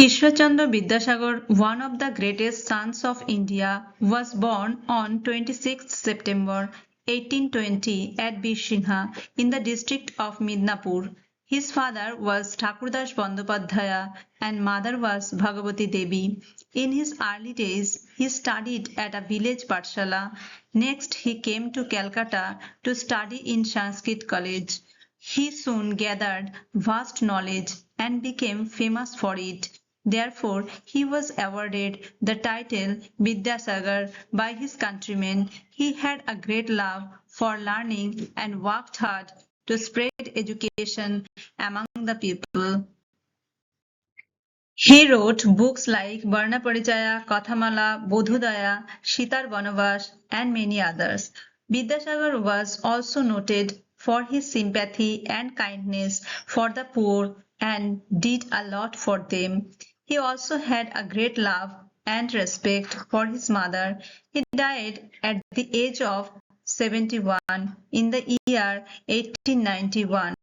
Ishwarchandra Vidyasagar, one of the greatest sons of India, was born on 26 September 1820 at Birsinha in the district of Midnapur. His father was Thakurdas Bandyopadhyaya and mother was Bhagavati Devi. In his early days, he studied at a village Pathshala. Next, he came to Calcutta to study in Sanskrit College. He soon gathered vast knowledge and became famous for it. Therefore, he was awarded the title Vidyasagar by his countrymen. He had a great love for learning and worked hard to spread education among the people. He wrote books like Varna Parichaya, Kathamala, Bodhodaya, Sitar Banavas, and many others. Vidyasagar was also noted for his sympathy and kindness for the poor and did a lot for them. He also had a great love and respect for his mother. He died at the age of 71 in the year 1891.